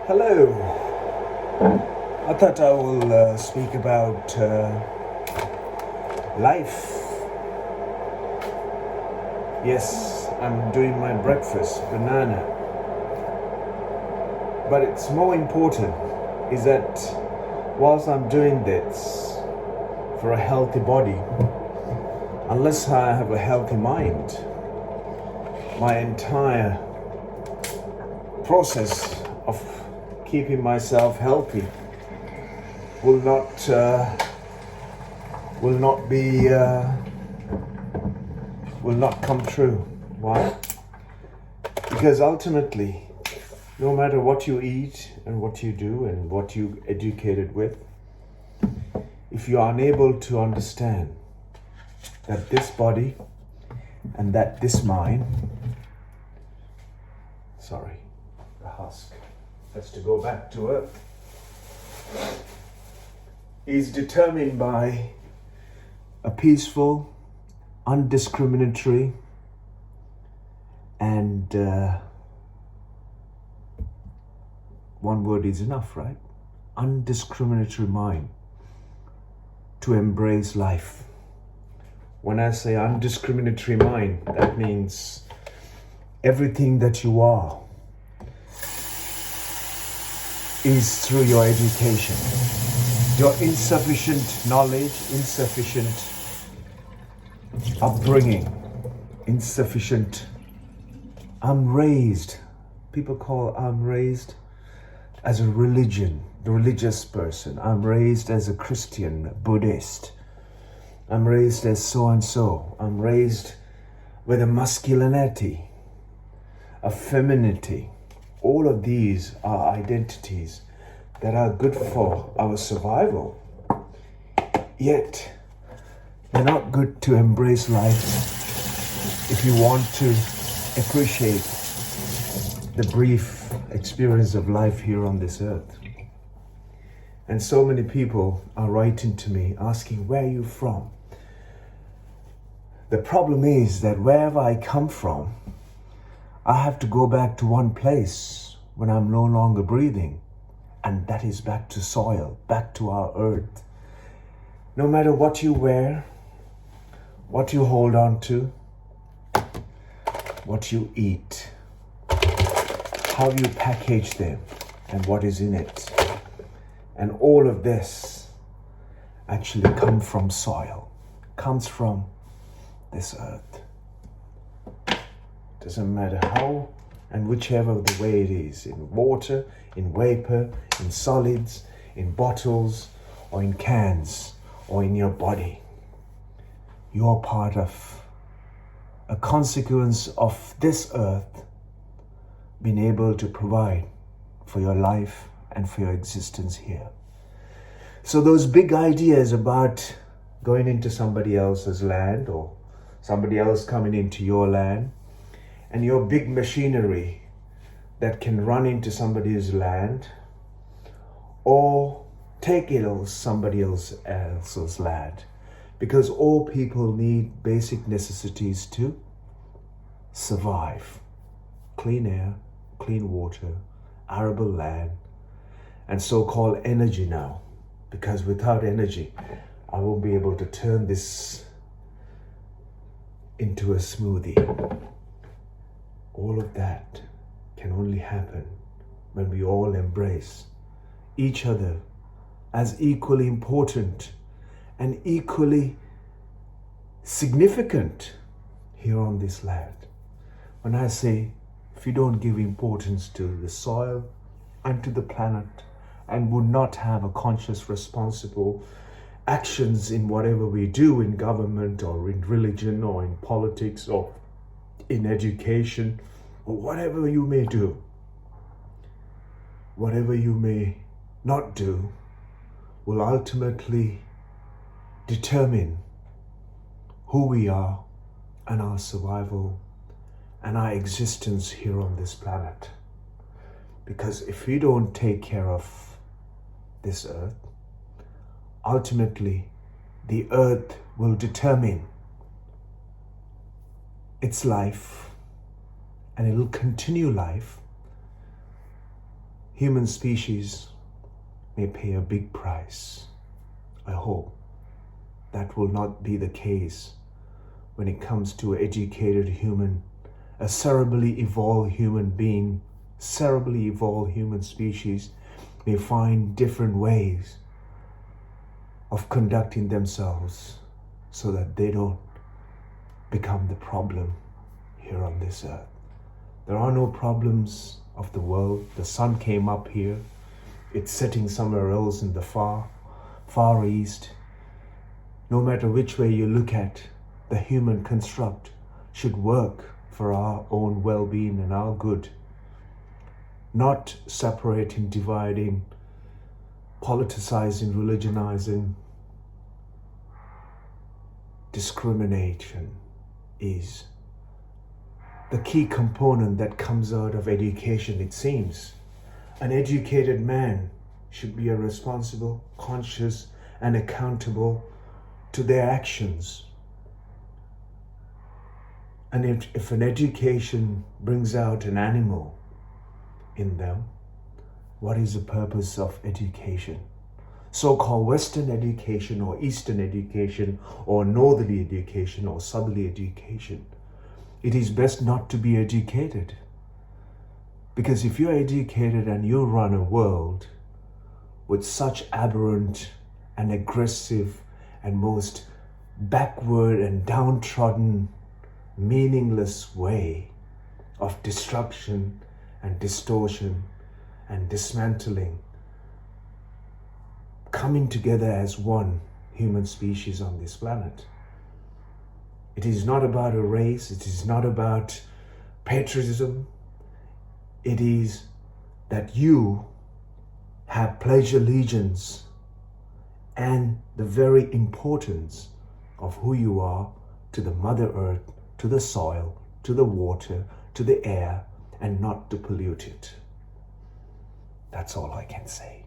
Hello. I thought I will speak about life. Yes, I'm doing my breakfast, banana. But it's more important is that whilst I'm doing this for a healthy body, unless I have a healthy mind, my entire process of keeping myself healthy will not come true. Why? Because ultimately, no matter what you eat and what you do and what you educated with, if you are unable to understand that this body and that this mind, the husk has to go back to earth, is determined by a peaceful, undiscriminatory, and one word is enough, right? Undiscriminatory mind to embrace life. When I say undiscriminatory mind, that means everything that you are is through your education. Your insufficient knowledge, insufficient upbringing, insufficient. I'm raised. People call I'm raised as a religious person. I'm raised as a Christian, Buddhist. I'm raised as so and so. I'm raised with a masculinity, a femininity. All of these are identities that are good for our survival. Yet, they're not good to embrace life if you want to appreciate the brief experience of life here on this earth. And so many people are writing to me asking, where are you from? The problem is that wherever I come from, I have to go back to one place when I'm no longer breathing. And that is back to soil, back to our earth. No matter what you wear, what you hold on to, what you eat, how you package them, and what is in it. And all of this actually comes from soil, comes from this earth. Doesn't matter how and whichever the way it is, in water, in vapor, in solids, in bottles, or in cans, or in your body. You are part of a consequence of this earth being able to provide for your life and for your existence here. So those big ideas about going into somebody else's land or somebody else coming into your land, and your big machinery that can run into somebody's land or take somebody else's land, because all people need basic necessities to survive. Clean air, clean water, arable land, and so-called energy now, because without energy, I won't be able to turn this into a smoothie. All of that can only happen when we all embrace each other as equally important and equally significant here on this land. When I say, if you don't give importance to the soil and to the planet and would not have a conscious, responsible actions in whatever we do in government or in religion or in politics or in education, or whatever you may do, whatever you may not do, will ultimately determine who we are and our survival and our existence here on this planet. Because if we don't take care of this earth, ultimately the earth will determine its life, and it will continue life human species may pay a big price. I hope that will not be the case when it comes to an educated human, a cerebrally evolved human being, cerebrally evolved human species may find different ways of conducting themselves so that they don't become the problem here on this earth. There are no problems of the world. The sun came up here. It's setting somewhere else in the far east. No matter which way you look at, the human construct should work for our own well-being and our good. Not separating, dividing, politicizing, religionizing. Discrimination is the key component that comes out of education, it seems. An educated man should be a responsible, conscious, and accountable to their actions. And if an education brings out an animal in them, what is the purpose of education? So-called Western education or Eastern education or Northerly education or Southerly education. It is best not to be educated. Because if you're educated and you run a world with such aberrant and aggressive and most backward and downtrodden, meaningless way of destruction and distortion and dismantling, coming together as one human species on this planet. It is not about a race, it is not about patriotism. It is that you have pledged allegiance and the very importance of who you are to the Mother Earth, to the soil, to the water, to the air, and not to pollute it. That's all I can say.